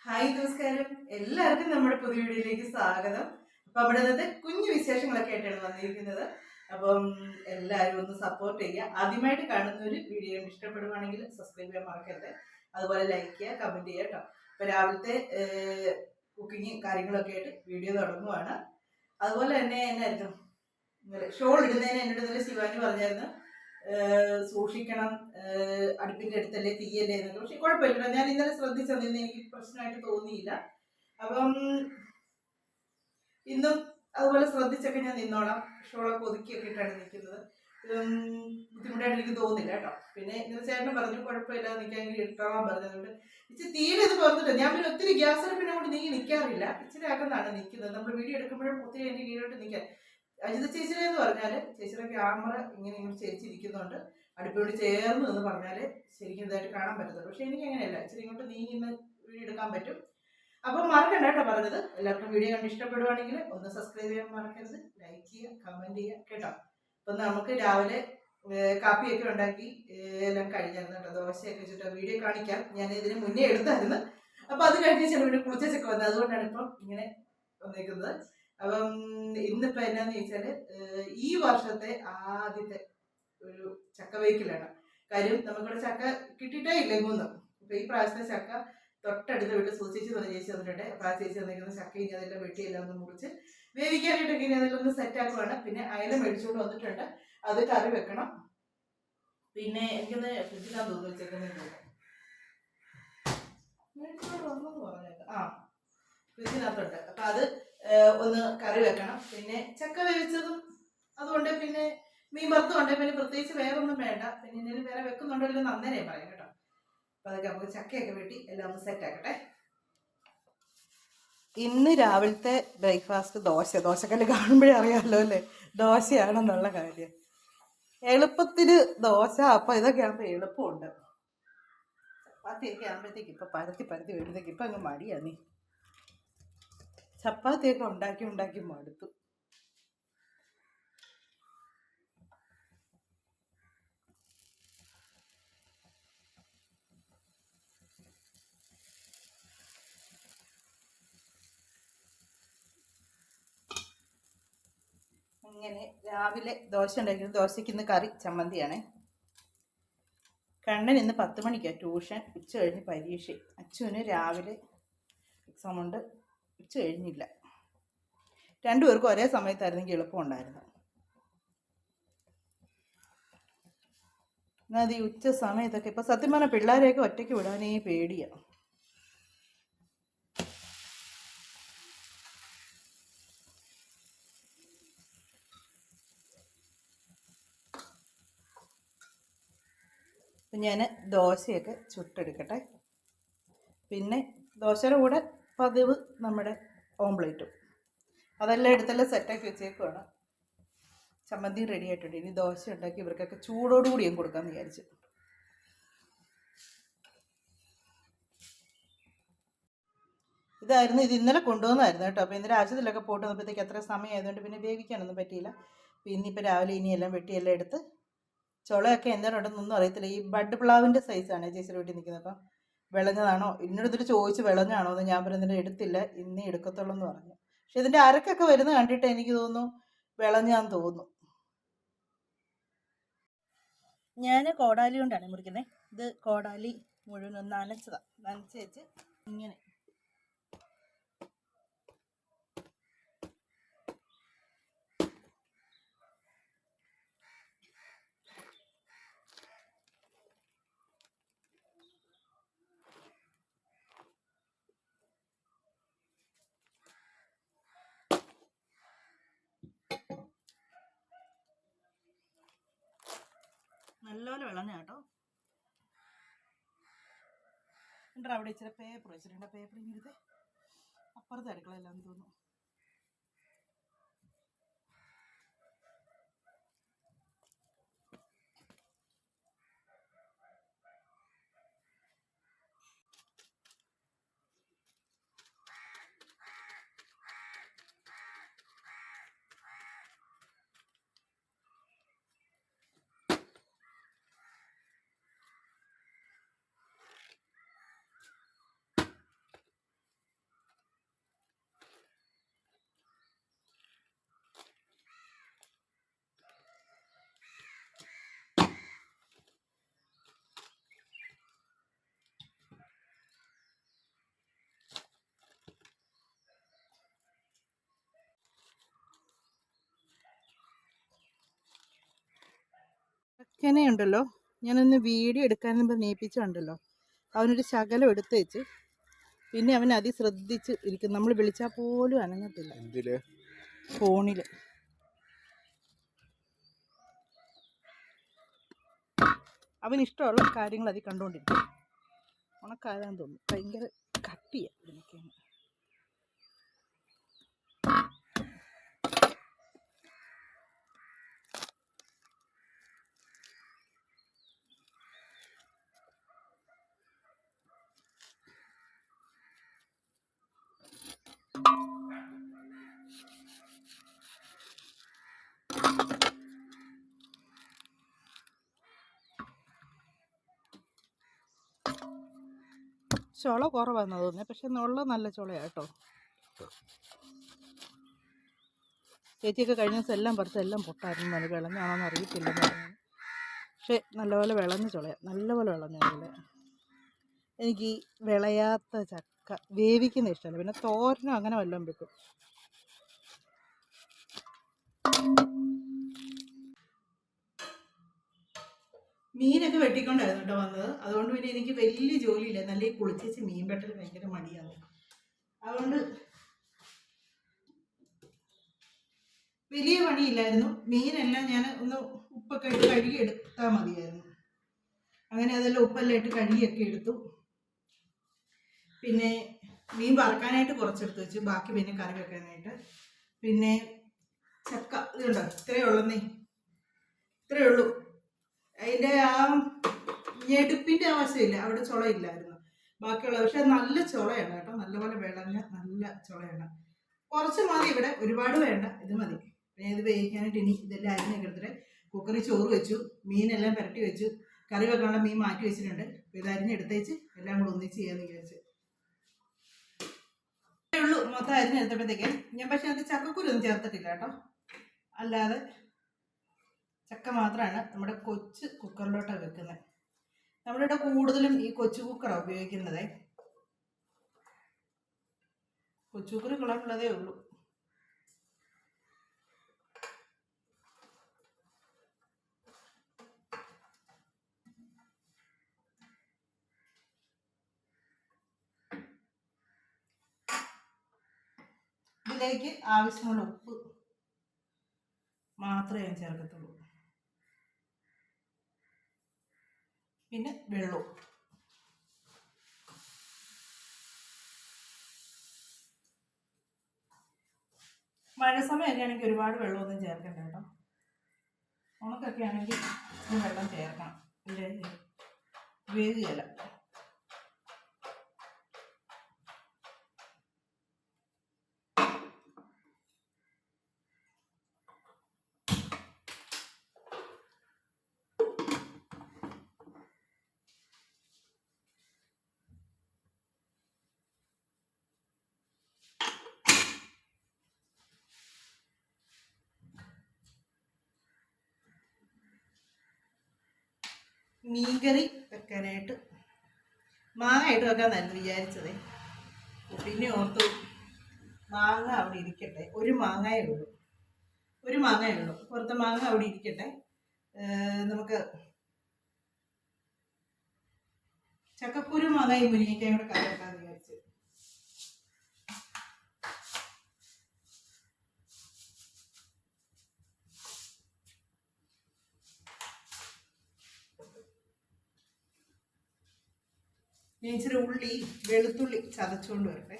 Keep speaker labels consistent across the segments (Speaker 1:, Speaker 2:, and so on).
Speaker 1: Hi നമസ്കാരം, എല്ലാവർക്കും നമ്മുടെ പുതിയ വീഡിയോയിലേക്ക് സ്വാഗതം. അപ്പൊ നമ്മുടെ ഇന്നത്തെ കുഞ്ഞു വിശേഷങ്ങളൊക്കെ ആയിട്ടാണ് വന്നിരിക്കുന്നത്. അപ്പം എല്ലാവരും ഒന്ന് സപ്പോർട്ട് ചെയ്യുക. ആദ്യമായിട്ട് കാണുന്ന ഒരു വീഡിയോ ഇഷ്ടപ്പെടുവാണെങ്കിൽ സബ്സ്ക്രൈബ് ചെയ്യാൻ മറക്കരുത്. അതുപോലെ ലൈക്ക് ചെയ്യുക, കമന്റ് ചെയ്യുക കേട്ടോ. അപ്പൊ രാവിലത്തെ കുക്കിങ് കാര്യങ്ങളൊക്കെ ആയിട്ട് വീഡിയോ തുടങ്ങുവാണ്. അതുപോലെ തന്നെ എന്നായിരുന്നു ഷോൾ ഇടുന്നതിന് എന്നോട് ഇന്നലെ ശിവാനി പറഞ്ഞായിരുന്നു സൂക്ഷിക്കണം, അടുപ്പിന്റെ അടുത്തല്ലേ തീയല്ലേ എന്നൊക്കെ. പക്ഷെ കുഴപ്പമില്ല, ഞാൻ ഇന്നലെ ശ്രദ്ധിച്ചതിന് എനിക്ക് പ്രശ്നമായിട്ട് തോന്നിയില്ല. അപ്പം ഇന്നും അതുപോലെ ശ്രദ്ധിച്ചൊക്കെ ഞാൻ നിന്നോളാം. ഷോളൊക്കെ ഒതുക്കിയൊക്കെ ഇട്ടാണ് നിൽക്കുന്നത്. ബുദ്ധിമുട്ടായിട്ട് എനിക്ക് തോന്നില്ല കേട്ടോ. പിന്നെ ഇന്നലെ ചേട്ടനും പറഞ്ഞു കുഴപ്പമില്ല, നിൽക്കാൻ ഇട്ടോളാൻ പറഞ്ഞതുകൊണ്ട് ഇച്ചിരി തീരെ ഇത് പറഞ്ഞിട്ട് ഞാൻ പിന്നെ ഒത്തിരി ഗ്യാസ് അടുപ്പിനെ കൊണ്ട് നീങ്ങി നിൽക്കാറില്ല. ഇച്ചിരി അകന്നാണ് നിൽക്കുന്നത്. നമ്മൾ വീഡിയോ എടുക്കുമ്പോഴും ഒത്തിരി എൻ്റെ കീഴോട്ട് നിൽക്കാൻ. അജിത ചേച്ചിയുടെ എന്ന് പറഞ്ഞാല് ചേച്ചിയുടെ ക്യാമറ ഇങ്ങനെ ചേച്ചിരിക്കുന്നുണ്ട്, അടുപ്പോട് ചേർന്ന് എന്ന് പറഞ്ഞാല് ശരിക്കും ഇതായിട്ട് കാണാൻ പറ്റത്തുള്ളൂ. പക്ഷെ എനിക്ക് അങ്ങനെയല്ല, ഇച്ചിരി ഇങ്ങോട്ട് നീങ്ങി വീഡിയോ എടുക്കാൻ പറ്റും. അപ്പം മറക്കണ്ട കേട്ടോ പറഞ്ഞത്. എല്ലാവർക്കും വീഡിയോ കണ്ട് ഇഷ്ടപ്പെടുവാണെങ്കിൽ ഒന്ന് സബ്സ്ക്രൈബ് ചെയ്യാൻ മറക്കരുത്, ലൈക്ക് ചെയ്യുക, കമന്റ് ചെയ്യുക കേട്ടോ. അപ്പം നമുക്ക് രാവിലെ കാപ്പിയൊക്കെ ഉണ്ടാക്കി എല്ലാം കഴിഞ്ഞായിരുന്നു കേട്ടോ. ദോശയൊക്കെ വെച്ചിട്ട് വീഡിയോ കാണിക്കാം. ഞാൻ ഇതിന് മുന്നേ എടുത്തായിരുന്നു. അപ്പൊ അത് കഴിഞ്ഞ് ചെറുവിടെ കുളിച്ചൊക്കെ വന്നത്, അതുകൊണ്ടാണ് ഇപ്പം ഇങ്ങനെ വന്നേക്കുന്നത്. അപ്പം ഇന്നിപ്പോ എന്നാന്ന് ചോദിച്ചാല് ഈ വർഷത്തെ ആദ്യത്തെ ഒരു ചക്ക വേവിക്കലാണ്. കാര്യം നമുക്കിവിടെ ചക്ക കിട്ടിയിട്ടേ ഇല്ല എങ്ങൊന്നും. അപ്പൊ ഈ പ്രാവശ്യത്തെ ചക്ക തൊട്ടടുത്ത വീട്ടിൽ സൂചിച്ച് പറഞ്ഞ ചേച്ചി വന്നിട്ടുണ്ട്. അപ്പൊ ആ ചേച്ചി വന്നിരിക്കുന്ന ചക്ക ഇനി അതെല്ലാം വെട്ടിയെല്ലാം ഒന്ന് മുറിച്ച് വേവിക്കാനായിട്ടൊക്കെ ഇനി അതെല്ലാം ഒന്ന് സെറ്റ് ആക്കുവാണ്. പിന്നെ അയല മേടിച്ചുകൊണ്ട് വന്നിട്ടുണ്ട്, അത് കറി വെക്കണം. പിന്നെ എനിക്കൊന്ന് ഫ്രിഡ്ജിലാന്ന് തോന്നുന്നു വെച്ചേക്കുന്നത്, ഫ്രിഡ്ജിനകത്തുണ്ട്. അപ്പൊ അത് ഒന്ന് കറി വെക്കണം. പിന്നെ ചക്ക വേവിച്ചതും അതുകൊണ്ട്, പിന്നെ മീൻ വറുത്തുണ്ട്. പിന്നെ പ്രത്യേകിച്ച് വേറെ ഒന്നും വേണ്ട. പിന്നെ ഇനി വേറെ വെക്കുന്നുണ്ടല്ലോ നന്നേനെ പറയാം കേട്ടോ. അപ്പൊ അതൊക്കെ നമുക്ക് ചക്കയൊക്കെ വെട്ടി എല്ലാം ഒന്ന് സെറ്റ് ആക്കട്ടെ. ഇന്ന് രാവിലത്തെ ബ്രേക്ക്ഫാസ്റ്റ് ദോശക്കല്ല് കാണുമ്പോഴേ അറിയാമല്ലോ അല്ലേ, ദോശയാണെന്നുള്ള കാര്യം. എളുപ്പത്തിന് ദോശ, അപ്പൊ ഇതൊക്കെ ആകുമ്പോ എളുപ്പമുണ്ട്. ചപ്പാത്തിയൊക്കെ ആകുമ്പോഴത്തേക്ക് ഇപ്പൊ പരത്തി വരുമ്പോഴത്തേക്ക് ഇപ്പൊ അങ്ങ് മടിയാ. നീ ചപ്പാത്തിയൊക്കെ ഉണ്ടാക്കി മടുത്തു. അങ്ങനെ രാവിലെ ദോശ ഉണ്ടാക്കിയത്. ദോശയ്ക്ക് ഇന്ന് കറി ചമ്മന്തിയാണേ. കണ്ണൻ ഇന്ന് 10 മണിക്കാണ് ട്യൂഷൻ, ഉച്ച കഴിഞ്ഞ് പരീക്ഷ. അച്ഛന് രാവിലെ എക്സാം ഉണ്ട്, ഉച്ച കഴിഞ്ഞില്ല. രണ്ടുപേർക്കും ഒരേ സമയത്തായിരുന്നെങ്കിൽ എളുപ്പമുണ്ടായിരുന്നു. എന്നാൽ ഈ ഉച്ച സമയത്തൊക്കെ ഇപ്പൊ സത്യം പറഞ്ഞാൽ പിള്ളേരെയൊക്കെ ഒറ്റയ്ക്ക് വിടാനേ പേടിയാണ്. ഞാൻ ദോശയൊക്കെ ചുട്ടെടുക്കട്ടെ. പിന്നെ ദോശയുടെ കൂടെ പതിവ് നമ്മുടെ ഓംപ്ലേറ്റും അതെല്ലാം എടുത്തെല്ലാം സെറ്റാക്കി വെച്ചേക്കുവാണ്. ചമ്മന്തി റെഡി ആയിട്ടുണ്ട്. ഇനി ദോശ ഉണ്ടാക്കി ഇവർക്കൊക്കെ ചൂടോടുകൂടിയും കൊടുക്കാമെന്ന് വിചാരിച്ചു. ഇത് ഇന്നലെ കൊണ്ടുവന്നായിരുന്നു കേട്ടോ. അപ്പോൾ ഇന്നലെ ആശുപത്രിയിലൊക്കെ പോയിട്ട് വന്നപ്പോഴത്തേക്ക് അത്ര സമയം ആയതുകൊണ്ട് പിന്നെ വേവിക്കാനൊന്നും പറ്റിയില്ല. പിന്നെ ഇപ്പോൾ രാവിലെ ഇനിയെല്ലാം വെട്ടിയെല്ലാം എടുത്ത്, ചുളയൊക്കെ എന്താണുണ്ടെന്നൊന്നും അറിയത്തില്ല. ഈ ബഡ് പ്ലാവിൻ്റെ സൈസാണ് ചേച്ചിയുടെ വീട്ടിൽ നിൽക്കുന്നത്. അപ്പം വിളഞ്ഞതാണോ എന്നോട് ചോദിച്ച് വിളഞ്ഞാണോ എന്ന് ഞാൻ പറയുന്നതിൻ്റെ എടുത്തില്ല, ഇന്നേ എടുക്കത്തുള്ളൂ എന്ന് പറഞ്ഞു. പക്ഷെ ഇതിൻ്റെ അരക്കൊക്കെ വരുന്നത് കണ്ടിട്ട് എനിക്ക് തോന്നുന്നു വിളഞ്ഞാന്ന് തോന്നുന്നു. ഞാൻ കോടാലി കൊണ്ടാണ് മുറിക്കുന്നത്. ഇത് കോടാലി മുഴുവൻ ഒന്ന് നനച്ച് വെച്ച് ഇങ്ങനെ നല്ലപോലെ വിളഞ്ഞ കേട്ടോ. എന്നിട്ട് അവിടെ ഇച്ചിരി പേപ്പർ വെച്ചിട്ടുണ്ട്. പേപ്പർ ഇങ്ങനത്തെ അപ്പുറത്തെ അടുക്കളയിലാന്ന് തോന്നുന്നു. കെനയുണ്ടല്ലോ, ഞാനൊന്ന് വീഡിയോ എടുക്കാനെന്ന് നീപ്പിച്ചുണ്ടല്ലോ, അവനൊരു ശകലം എടുത്ത് വെച്ച് പിന്നെ അവൻ ശ്രദ്ധിച്ച് ഇരിക്കും. നമ്മൾ വിളിച്ചാൽ പോലും അനങ്ങത്തില്ല. ഫോണിൽ അവനിഷ്ടമുള്ള കാര്യങ്ങൾ അതിൽ കണ്ടുകൊണ്ടിരിക്കും. ഉണക്കാതാന്ന് തോന്നുന്നു, ഭയങ്കര കട്ടിയാണ് എനിക്കാണ്. ചുള കുറവാണെന്ന് തോന്നുന്നത്, പക്ഷെ ഉള്ള നല്ല ചുളയാണ് കേട്ടോ. ചേച്ചിയൊക്കെ കഴിഞ്ഞ ദിവസം എല്ലാം പറിച്ച് എല്ലാം പൊട്ടായിരുന്നു. നല്ല വിളഞ്ഞാണോന്ന് അറിയത്തില്ലെന്ന് പറഞ്ഞു. പക്ഷെ നല്ലപോലെ വിളഞ്ഞ ചുളയാണ്, നല്ലപോലെ വിളഞ്ഞ ചുളയാണ്. എനിക്ക് വിളയാത്ത ചക്ക വേവിക്കുന്ന ഇഷ്ടമല്ല, പിന്നെ തോരനും അങ്ങനെ വല്ലതും വെക്കും. മീനൊക്കെ വെട്ടിക്കൊണ്ടായിരുന്നു കേട്ടോ വന്നത്. അതുകൊണ്ട് പിന്നെ എനിക്ക് വലിയ ജോലിയില്ല. നല്ല കുളിച്ചേച്ച് മീൻ വെട്ടൽ ഭയങ്കര മടിയാണ്. അതുകൊണ്ട് വലിയ പണിയില്ലായിരുന്നു. മീനെല്ലാം ഞാൻ ഒന്ന് ഉപ്പൊക്കെ ഇട്ട് കഴുകി എടുത്താൽ മതിയായിരുന്നു. അങ്ങനെ അതെല്ലാം ഉപ്പെല്ലാം ഇട്ട് കഴുകിയൊക്കെ എടുത്തു. പിന്നെ മീൻ വറക്കാനായിട്ട് കുറച്ചെടുത്ത് വെച്ചു, ബാക്കി പിന്നെ കറി വെക്കാനായിട്ട്. പിന്നെ ചക്ക ഇതുണ്ടോ, ഇത്രയേ ഉള്ളന്നേ, ഇത്രയേ ഉള്ളൂ. അതിൻ്റെ ആ ഞെടുപ്പിൻ്റെ ആവശ്യമില്ല, അവിടെ ചുളയില്ലായിരുന്നു ബാക്കിയുള്ള. പക്ഷെ നല്ല ചുളയാണ് കേട്ടോ, നല്ലപോലെ വിളഞ്ഞ നല്ല ചുളയാണ്. കുറച്ച് മതി ഇവിടെ, ഒരുപാട് വേണ്ട, ഇത് മതി. പിന്നെ ഇത് വേവിക്കാനായിട്ട് ഇനി ഇതെല്ലാം അരിഞ്ഞൊക്കെ എടുത്തിട്ട് കുക്കറിൽ ചോറ് വെച്ചു, മീനെല്ലാം പുരട്ടി വെച്ചു, കറി വെക്കാനുള്ള മീൻ മാറ്റി വെച്ചിട്ടുണ്ട്. ഇത് അരിഞ്ഞെടുത്തേച്ച് എല്ലാം കൂടെ ഒന്നിച്ച് ചെയ്യാമെന്ന് വിചാരിച്ചു. ഉള്ളൂ മൊത്തം അരിഞ്ഞെടുത്തപ്പോഴത്തേക്ക് ഞാൻ. പക്ഷെ അത് ചക്കക്കുരൊന്നും ചേർത്തിട്ടില്ല കേട്ടോ, അല്ലാതെ ചക്ക മാത്രമാണ് നമ്മുടെ കൊച്ചു കുക്കറിലോട്ടാണ് വെക്കുന്നത്. നമ്മളിവിടെ കൂടുതലും ഈ കൊച്ചു കുക്കറാണ് ഉപയോഗിക്കുന്നത്. കൊച്ചു കുക്കർ കുളമുള്ളതേ ഉള്ളൂ. ഇതിലേക്ക് ആവശ്യമുള്ള ഉപ്പ് മാത്രമേ ഞാൻ ചേർക്കത്തുള്ളൂ, പിന്നെ വെള്ളവും. മഴ സമയമൊക്കെ ആണെങ്കിൽ ഒരുപാട് വെള്ളമൊന്നും ചേർക്കണ്ട കേട്ടോ. ഉണക്കൊക്കെ ആണെങ്കിൽ വെള്ളം ചേർക്കണം, വേകുകയില്ല. മീൻകറി വെക്കാനായിട്ട് മാങ്ങ ഇട്ട് വെക്കാന്നായിരുന്നു വിചാരിച്ചത്. പിന്നെ ഓർത്തു മാങ്ങ അവിടെ ഇരിക്കട്ടെ, ഒരു മാങ്ങയേ ഉള്ളൂ, പുറത്തെ മാങ്ങ അവിടെ ഇരിക്കട്ടെ, നമുക്ക് ചക്കക്കുരു മാങ്ങയും മുരിങ്ങയ്ക്കയും കൂടെ കറി വെക്കാന്ന് വിചാരിച്ചു. ഞാൻ ഇച്ചിരി ഉള്ളി വെളുത്തുള്ളി ചതച്ചുകൊണ്ട് വരട്ടെ.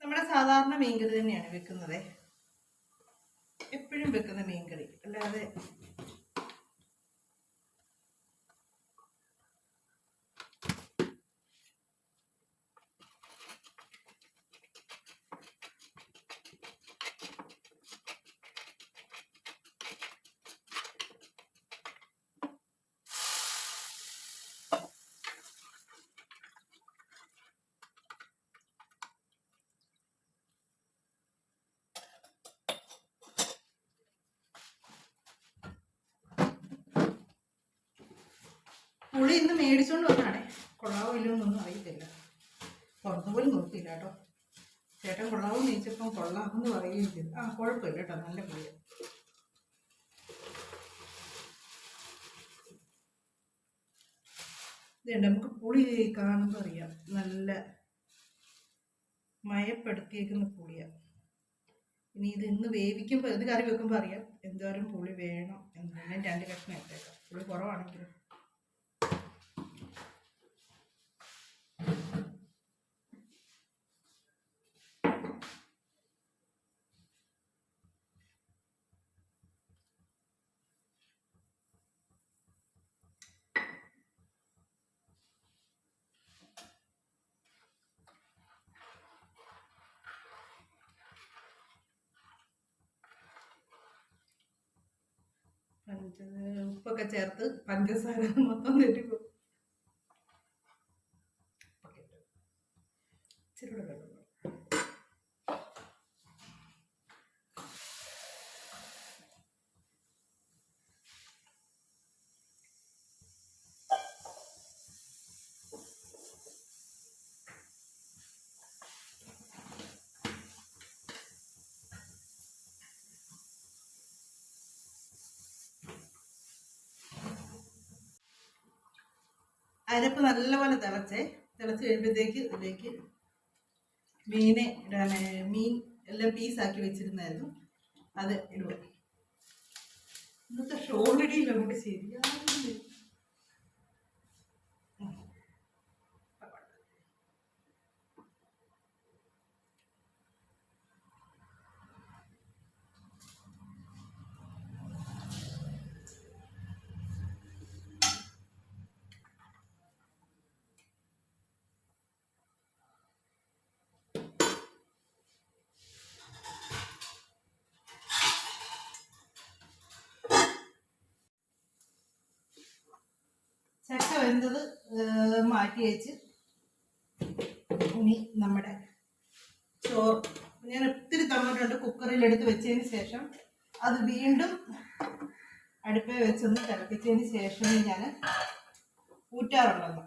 Speaker 1: നമ്മുടെ സാധാരണ മീൻകറി തന്നെയാണ് വെക്കുന്നത്. എപ്പോഴും എപ്പോഴും വെക്കുന്ന മീൻകറി. അല്ലാതെ പുളി ഇന്ന് മേടിച്ചോണ്ട് വന്നാണേ. കൊള്ളാവോ ഇല്ലെന്നൊന്നും അറിയത്തില്ല. പുറത്തു പോലും നോക്കിയില്ല കേട്ടോ. ചേട്ടൻ കൊള്ളാവോ നീച്ചപ്പം കൊള്ളാമെന്ന് പറയുകയും ചെയ്തു. കുഴപ്പമില്ല കേട്ടോ, നല്ല പുളിയാണ്. ഇതുണ്ട്, നമുക്ക് പുളി കാണുമ്പോൾ അറിയാം, നല്ല മയപ്പെടുത്തിയേക്കുന്ന പുളിയാണ്. ഇനി ഇത് ഇന്ന് വേവിക്കുമ്പോൾ, ഇത് കറി വെക്കുമ്പോൾ അറിയാം എന്തോരം പുളി വേണം എന്ന്. 2 കഷ്ണം ഇട്ടേക്കാം, പുളി കുറവാണെങ്കിലും. ഉപ്പൊക്കെ ചേർത്ത് പഞ്ചസാര മൊത്തം തെറ്റിപ്പോ. ഇച്ചിരി കൂടെ വെള്ളം. അരപ്പ് നല്ലപോലെ തിളച്ച് കഴിയുമ്പോഴത്തേക്ക് ഇതിലേക്ക് മീൻ എല്ലാം പീസാക്കി വെച്ചിരുന്നായിരുന്നു, അത് ഇടുക. ഇന്നത്തെ ഷോളിടിയിൽ അങ്ങോട്ട് ശരിയാകുന്നില്ല. ചക്ക വെന്തത് മാറ്റി വെച്ച് ഇനി നമ്മുടെ ചോറ് ഞാൻ ഒത്തിരി തന്നിട്ടുണ്ട്. കുക്കറിലെടുത്ത് വെച്ചതിന് ശേഷം അത് വീണ്ടും അടുപ്പിൽ വെച്ചൊന്ന് തിളപ്പിച്ചതിന് ശേഷം ഞാൻ ഊറ്റാറുള്ളത്.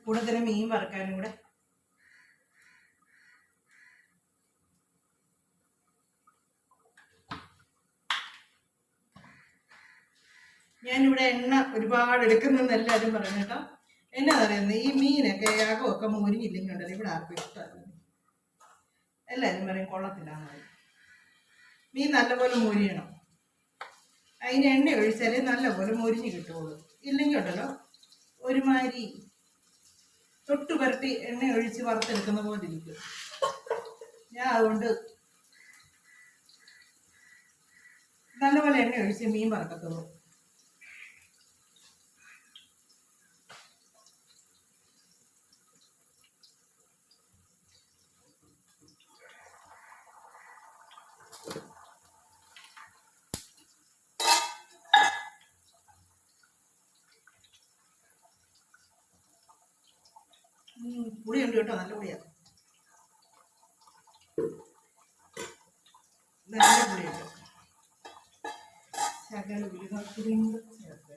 Speaker 1: കൂടെ തന്നെ മീൻ വറുക്കാനും കൂടെ. ഞാനിവിടെ എണ്ണ ഒരുപാട് എടുക്കുന്നെന്ന് എല്ലാവരും പറഞ്ഞു കേട്ടോ. എന്നാ പറയുന്നത്, ഈ മീനൊക്കെ യാഗമൊക്കെ മുരിഞ്ഞില്ലെങ്കിൽ ഉണ്ടല്ലോ ഇവിടെ ആർക്കും ഇഷ്ടമല്ല. എല്ലാവരും പറയും കൊള്ളത്തില്ലാന്ന് പറയും. മീൻ നല്ലപോലെ മുരിയണം, അതിന് എണ്ണ ഒഴിച്ചാലേ നല്ലപോലെ മുരിഞ്ഞ് കിട്ടുള്ളൂ. ഇല്ലെങ്കിൽ ഉണ്ടല്ലോ ഒരുമാതിരി തൊട്ട് പുരട്ടി എണ്ണ ഒഴിച്ച് വറുത്തെടുക്കുന്ന പോലെ ഇരിക്കും. ഞാൻ അതുകൊണ്ട് നല്ലപോലെ എണ്ണ ഒഴിച്ച് മീൻ വറുക്കത്തുള്ളൂ. പുളിയുണ്ട് കേട്ടോ, നല്ല പുളിയാണ്, നല്ല പുളിയുണ്ട്. ശകല ഉലുവാപ്പൊടിയും ചേർത്ത്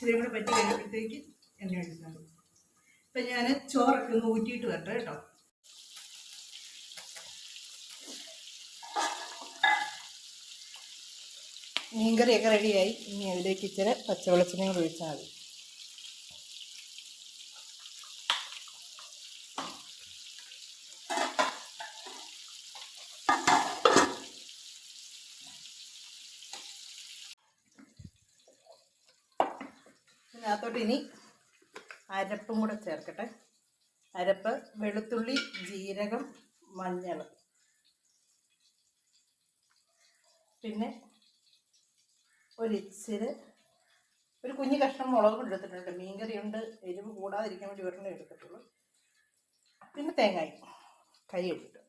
Speaker 1: ഇച്ചിരി കൂടെ പറ്റി കഴിയുമ്പോഴത്തേക്ക് എണ്ണ ഒഴിച്ചാൽ മതി. അപ്പം ഞാൻ ചോറൊക്കെ ഒന്ന് ഊറ്റിയിട്ട് വരട്ടെ കേട്ടോ. മീൻകറിയൊക്കെ റെഡിയായി. ഇനി അതിലേക്ക് ഇച്ചിരി പച്ചവെളിച്ചെണ്ണ കൂടെ ഒഴിച്ചാൽ മതി. ഇതിനകത്തോട്ട് ഇനി അരപ്പും കൂടെ ചേർക്കട്ടെ. അരപ്പ് വെളുത്തുള്ളി, ജീരകം, മഞ്ഞൾ, പിന്നെ ഒരു കുഞ്ഞു കഷ്ണം മുളക് കൂടെ എടുത്തിട്ടുണ്ട്. മീൻകറി ഉണ്ട്, എരിവ് കൂടാതിരിക്കാൻ വേണ്ടി ഒരെണ്ണം എടുത്തിട്ടുള്ളൂ. പിന്നെ തേങ്ങായി കൈ ഇട്ടിട്ട്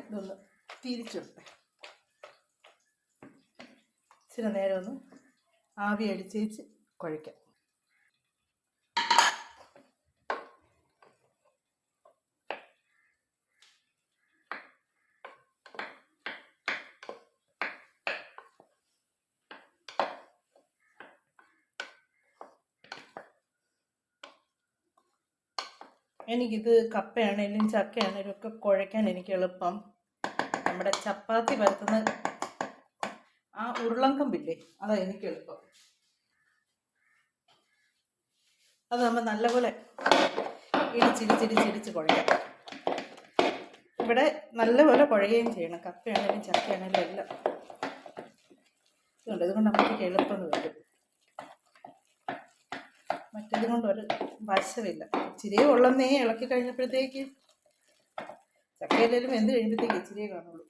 Speaker 1: ഇതൊന്ന് തിരിച്ചിട്ടെ. ഇച്ചിരി നേരം ഒന്ന് ആവി അടിച്ചേച്ച് കുഴയ്ക്കാം. എനിക്കിത് കപ്പയാണേലും ചക്കയാണേലും ഒക്കെ കുഴയ്ക്കാൻ എനിക്ക് എളുപ്പം നമ്മുടെ ചപ്പാത്തി പരത്തുന്ന ആ ഉരുളങ്കമ്പില്ലേ, അതാണ് എനിക്ക് എളുപ്പം. അത് നമ്മൾ നല്ലപോലെ ഇടിച്ചിടിച്ചിടിച്ചിടിച്ച് കുഴയ്ക്കാം. ഇവിടെ നല്ലപോലെ കുഴയുകയും ചെയ്യണം. കപ്പയാണേലും ചക്കയാണേലും എല്ലാം ഇതുകൊണ്ട് നമുക്ക് എളുപ്പം വരും. മറ്റേത് കൊണ്ടൊരു വശമില്ല. ഇച്ചിരിയേ ഉള്ളന്നേ ഇളക്കി കഴിഞ്ഞപ്പോഴത്തേക്ക് ചക്കയിലും എന്ത് കഴിയുമ്പോഴത്തേക്ക് ഇച്ചിരിയേ കാണുള്ളൂ.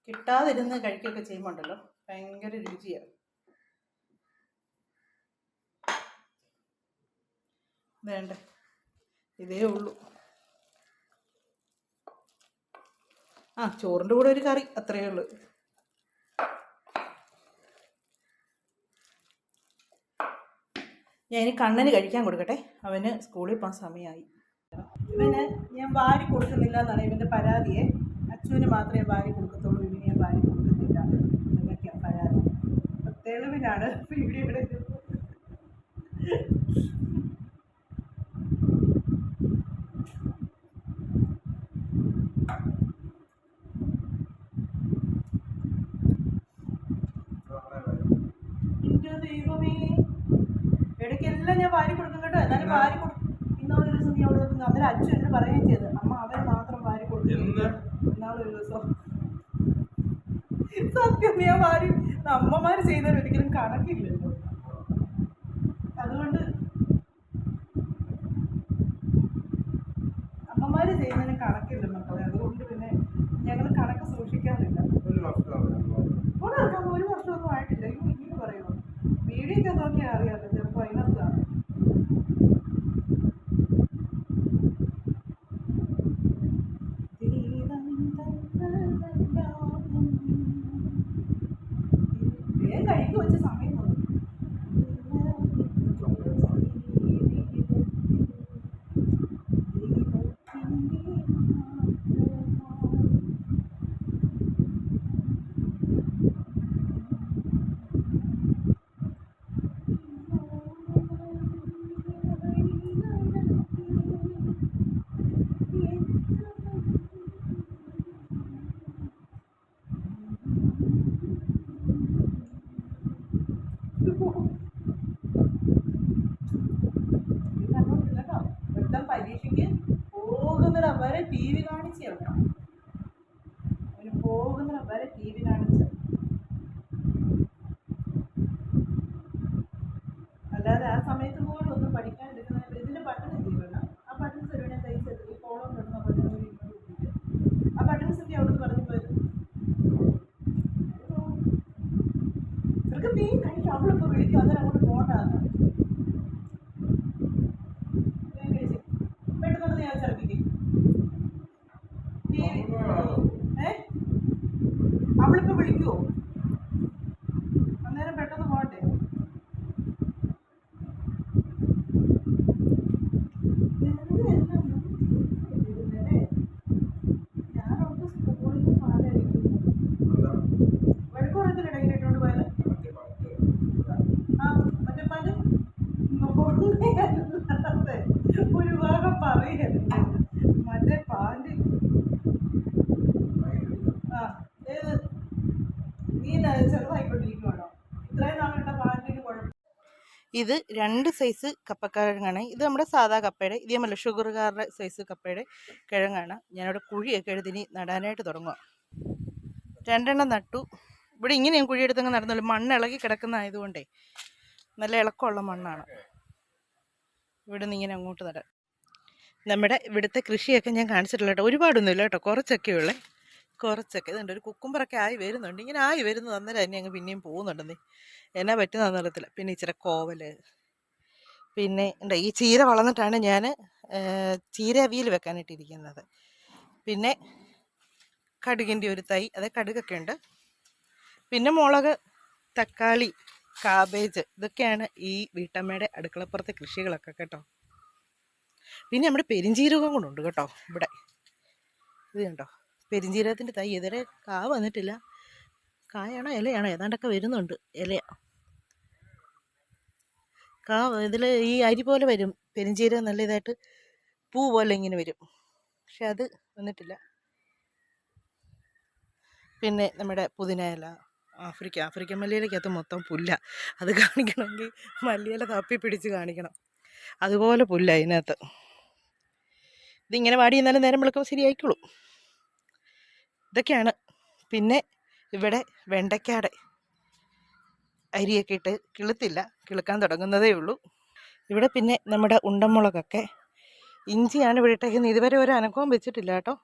Speaker 1: കിട്ടാതിരുന്ന് കഴിക്കുകയൊക്കെ ചെയ്യുമ്പോണ്ടല്ലോ ഭയങ്കര രുചിയാണ്. വേണ്ട, ഇതേ ഉള്ളൂ. ചോറിൻ്റെ കൂടെ ഒരു കറി, അത്രയേ ഉള്ളൂ. ഞാൻ ഇനി കണ്ണന് കഴിക്കാൻ കൊടുക്കട്ടെ. അവന് സ്കൂളിൽ പോകാൻ സമയമായി. ഇവന് ഞാൻ വാരി കൊടുക്കുന്നില്ല എന്നാണ് ഇവൻ്റെ പരാതിയെ. അച്ഛന് മാത്രമേ വാരി കൊടുക്കത്തുള്ളൂ, ഇവന് ഞാൻ വാരി കൊടുക്കുന്നില്ല എന്നൊക്കെയാണ് പരാതി. തെളിവിനാണ് വീഡിയോ എടുക്കുന്നത്. ദൈവമേ, ഇടയ്ക്കെല്ലാം ഞാൻ വാരി കൊടുക്കും കേട്ടോ. എന്നാലും വാരി കൊടുക്കും. ഇന്നാളൊരു ദിവസം നീ അവിടെ നിൽക്കുന്നു. അന്നേരം അച്ഛൻ എന്നോട് പറയുകയും ചെയ്ത്, അമ്മ അവന് മാത്രം വാരി കൊടുക്കും. ഇന്നാളൊരു ദിവസം സത്യം ഞാൻ വാരി, അമ്മമാര് ചെയ്തത് ഒരിക്കലും കണക്കില്ലല്ലോ. അതുകൊണ്ട് അമ്മമാര് ചെയ്യുന്നതിന് കണക്കില്ല മക്കളെ. അതുകൊണ്ട് പിന്നെ ഞങ്ങൾ കണക്ക് സൂക്ഷിക്കാറില്ല. ഒരു വർഷമൊന്നും ആയിട്ടില്ല. ഇങ്ങനെ പറയുമോ? വീഡിയോ ഒക്കെ നോക്കിയാൽ അറിയാമല്ലോ, ചിലപ്പോൾ അതിനകത്താണ്. വേഗം കഴിക്ക് വെച്ച സമയം തോന്നും. പരീക്ഷയ്ക്ക് പോകുന്നിടം വരെ ടി വി കാണിച്ചു വെക്കണം. അവന് പോകുന്നിടം വരെ ടി വി കാണിച്ച്, അല്ലാതെ ആ സമയത്ത് പോലും ഒന്നും പഠിക്കാൻ എടുക്കുന്ന. ഇതിൻ്റെ ബട്ടൺ എന്ത് ആ ബട്ടൺസ് ഒരുവനെ തയ്ച്ചത് ഈ കോളം കിടന്ന ബട്ടൺ കൂടി ഇങ്ങോട്ട് കുത്തിയിട്ട് ആ ബട്ടൺസൊക്കെ അവിടെ നിന്ന് പറഞ്ഞപ്പോൾ ഇവർക്ക് മീൻ കഴിക്കും. അവളിപ്പോൾ വിളിക്കും, അന്നേരം അങ്ങോട്ട് പോകണ്ടാന്ന്. പെട്ടെന്ന് ഞാൻ ചെറുപ്പിക്കും. അവള് ഇത് 2 സൈസ് കപ്പക്കിഴങ്ങാണ്. ഇത് നമ്മുടെ സാധാ കപ്പയുടെ, ഇത് നമ്മൾ ഷുഗറുകാരുടെ സൈസ് കപ്പയുടെ കിഴങ്ങാണ്. ഞാനിവിടെ കുഴിയൊക്കെ എടുത്തിനി നടാനായിട്ട് തുടങ്ങുക. 2 എണ്ണം നട്ടു. ഇവിടെ ഇങ്ങനെ ഞാൻ കുഴിയെടുത്തങ്ങ് നടന്നുള്ളൂ. മണ്ണ് ഇളകി കിടക്കുന്ന ആയതുകൊണ്ടേ നല്ല ഇളക്കമുള്ള മണ്ണാണ്. ഇവിടെ നിന്ന് ഇങ്ങനെ അങ്ങോട്ട് നടാം. നമ്മുടെ ഇവിടുത്തെ കൃഷിയൊക്കെ ഞാൻ കാണിച്ചിട്ടില്ല കേട്ടോ. ഒരുപാടൊന്നുമില്ല കേട്ടോ, കുറച്ചൊക്കെ ഉള്ളേ. കുറച്ചൊക്കെ ഇതുണ്ട്. ഒരു കുക്കുമ്പറൊക്കെ ആയി വരുന്നുണ്ട്. ഇങ്ങനെ ആയി വരുന്നത് അന്നേരം തന്നെ അങ്ങ് പിന്നെയും പോകുന്നുണ്ടെന്നേ. എന്നാ പറ്റുന്നതെന്ന് അറിയത്തില്ല. പിന്നെ ഇച്ചിരി കോവല്, പിന്നെ ഉണ്ട് ഈ ചീര വളർന്നിട്ടാണ് ഞാൻ ചീര അവിയൽ വെക്കാനായിട്ടിരിക്കുന്നത്. പിന്നെ കടുകിൻ്റെ ഒരു തൈ, അത് കടുകൊക്കെ ഉണ്ട്. പിന്നെ മുളക്, തക്കാളി, കാബേജ്, ഇതൊക്കെയാണ് ഈ വീട്ടമ്മയുടെ അടുക്കളപ്പുറത്തെ കൃഷികളൊക്കെ കേട്ടോ. പിന്നെ നമ്മുടെ പെരിഞ്ചീരകം കൊണ്ടുണ്ട് കേട്ടോ ഇവിടെ. ഇത് കണ്ടോ, പെരിഞ്ചീരകത്തിൻ്റെ തൈ ഇതുവരെ കാ വന്നിട്ടില്ല. കായാണോ ഇലയാണോ ഏതാണ്ടൊക്കെ വരുന്നുണ്ട്. ഇലയാ കാ. ഇതിൽ ഈ അരി പോലെ വരും പെരിഞ്ചീരകം, നല്ല ഇതായിട്ട് പൂ പോലെ ഇങ്ങനെ വരും. പക്ഷെ അത് വന്നിട്ടില്ല. പിന്നെ നമ്മുടെ പുതിന ഇല, ആഫ്രിക്കൻ മല്ലിയിലക്കകത്ത് മൊത്തം പുല്ല. അത് കാണിക്കണമെങ്കിൽ മല്ലിയില തപ്പി പിടിച്ച് കാണിക്കണം. അതുപോലെ പുല്ല അതിനകത്ത്. ഇതിങ്ങനെ വാടി എന്നാലും നേരം വിളക്കുമ്പോൾ ശരിയായിക്കോളും. ഇതൊക്കെയാണ്. പിന്നെ ഇവിടെ വെണ്ടയ്ക്കാടെ അരിയൊക്കെ ഇട്ട് കിളുത്തില്ല, കിളുക്കാൻ തുടങ്ങുന്നതേ ഉള്ളൂ. ഇവിടെ പിന്നെ നമ്മുടെ ഉണ്ടമുളകൊക്കെ, ഇഞ്ചിയാണ് ഇവിടെ ഇട്ടേക്കുന്നത്. ഇതുവരെ ഒരു അനക്കവും വെച്ചിട്ടില്ല കേട്ടോ.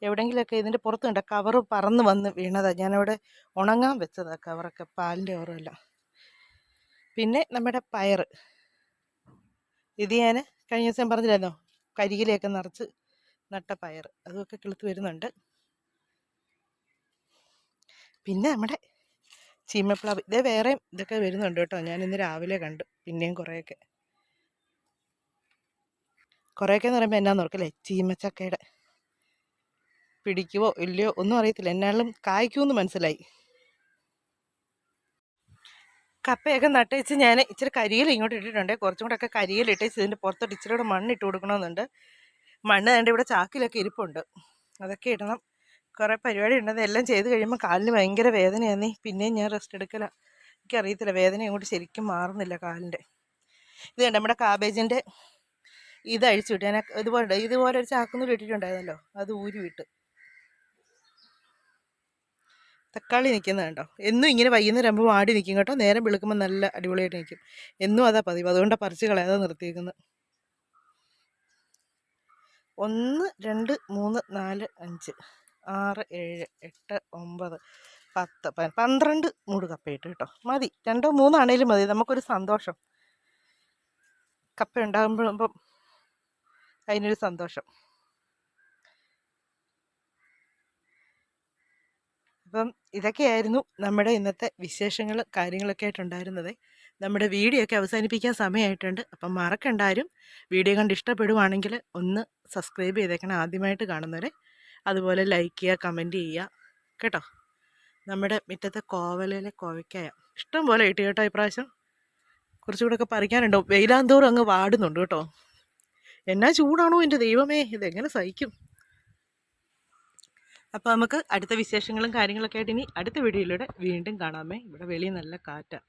Speaker 1: എവിടെയെങ്കിലുമൊക്കെ ഇതിൻ്റെ പുറത്ത് കണ്ട കവറ് പറന്ന് വന്ന് വീണതാണ്. ഞാനവിടെ ഉണങ്ങാൻ വെച്ചതാണ് കവറൊക്കെ, പാലിൻ്റെ കവറുമല്ല. പിന്നെ നമ്മുടെ പയർ, ഇത് ഞാൻ കഴിഞ്ഞ ദിവസം പറഞ്ഞില്ലായിരുന്നോ, കരിയിലയൊക്കെ നിറച്ച് നട്ട പയർ, അതൊക്കെ കിളുത്ത് വരുന്നുണ്ട്. പിന്നെ നമ്മുടെ ചീമപ്ലാവ്, ഇതേ വേറെയും ഇതൊക്കെ വരുന്നുണ്ട് കേട്ടോ. ഞാനിന്ന് രാവിലെ കണ്ടു. പിന്നെയും കുറേയൊക്കെ എന്ന് പറയുമ്പോൾ എന്നാന്ന് ഓർക്കല്ലേ, ചീമച്ചക്കയുടെ പിടിക്കുവോ ഇല്ലയോ ഒന്നും അറിയത്തില്ല. എന്നാലും കായ്ക്കുമെന്ന് മനസ്സിലായി. കപ്പയൊക്കെ നട്ട് വെച്ച് ഞാൻ ഇച്ചിരി കരിയില ഇങ്ങോട്ട് ഇട്ടിട്ടുണ്ട്. കുറച്ചും കൂടെ ഒക്കെ കരിയില ഇട്ടേച്ച് ഇതിൻ്റെ പുറത്തോട്ട് ഇച്ചിരി കൂടെ മണ്ണ് ഇട്ട് കൊടുക്കണമെന്നുണ്ട്. മണ്ണ് കണ്ട് ഇവിടെ ചാക്കിലൊക്കെ ഇരിപ്പുണ്ട്, അതൊക്കെ ഇടണം. കുറേ പരിപാടി ഉണ്ടെന്ന്. എല്ലാം ചെയ്ത് കഴിയുമ്പോൾ കാലിന് ഭയങ്കര വേദനയാന്നേ. പിന്നെയും ഞാൻ റെസ്റ്റ് എടുക്കല. എനിക്കറിയത്തില്ല, വേദന അങ്ങോട്ട് ശരിക്കും മാറുന്നില്ല കാലിൻ്റെ. ഇത് കണ്ട് നമ്മുടെ കാബേജിൻ്റെ ഇത് അഴിച്ചു വിട്ടു. ഞാൻ ഇതുപോലെ ഒരു ചാക്കൊന്നും ഇട്ടിട്ടുണ്ടായിരുന്നല്ലോ, അത് ഊരി വിട്ട്. തക്കാളി നിൽക്കുന്നത് കണ്ടോ. എന്നും ഇങ്ങനെ വൈകുന്നേരം ആകുമ്പോൾ വാടി നിൽക്കും കേട്ടോ. നേരം വെളുക്കുമ്പോൾ നല്ല അടിപൊളിയായിട്ട് നിൽക്കും. എന്നും അതാ പതിവ്, അതുകൊണ്ടാണ് പറിച്ച് കളയാതെ നിർത്തിയേക്കുന്നത്. 1 2 3 4 5 6 7 8 9 10 12 മൂട് കപ്പയിട്ട് കേട്ടോ. മതി, 2 3 ആണേലും മതി. നമുക്കൊരു സന്തോഷം, കപ്പ ഉണ്ടാകുമ്പോഴുമ്പം അതിനൊരു സന്തോഷം. അപ്പം ഇതൊക്കെയായിരുന്നു നമ്മുടെ ഇന്നത്തെ വിശേഷങ്ങൾ, കാര്യങ്ങളൊക്കെ ആയിട്ടുണ്ടായിരുന്നത്. നമ്മുടെ വീഡിയോ ഒക്കെ അവസാനിപ്പിക്കാൻ സമയമായിട്ടുണ്ട്. അപ്പം മറക്കണ്ടാരും, വീഡിയോ കണ്ട് ഇഷ്ടപ്പെടുവാണെങ്കിൽ ഒന്ന് സബ്സ്ക്രൈബ് ചെയ്തേക്കണം ആദ്യമായിട്ട് കാണുന്നവരെ. അതുപോലെ ലൈക്ക് ചെയ്യുക, കമൻറ്റ് ചെയ്യുക കേട്ടോ. നമ്മുടെ മുറ്റത്തെ കോവലയിലെ കോവയ്ക്കായ ഇഷ്ടം പോലെ കിട്ടി കേട്ടോ ഇപ്രാവശ്യം. കുറച്ചുകൂടെ ഒക്കെ പറിക്കാനുണ്ടോ. വെയിലാന്തോറും അങ്ങ് വാടുന്നുണ്ട് കേട്ടോ. എന്നാ ചൂടാണോ എൻ്റെ ദൈവമേ, ഇതെങ്ങനെ സഹിക്കും. അപ്പോൾ നമുക്ക് അടുത്ത വിശേഷങ്ങളും കാര്യങ്ങളൊക്കെ ആയിട്ട് ഇനി അടുത്ത വീഡിയോയിലൂടെ വീണ്ടും കാണാമേ. ഇവിടെ വെളിയിൽ നല്ല കാറ്റാണ്.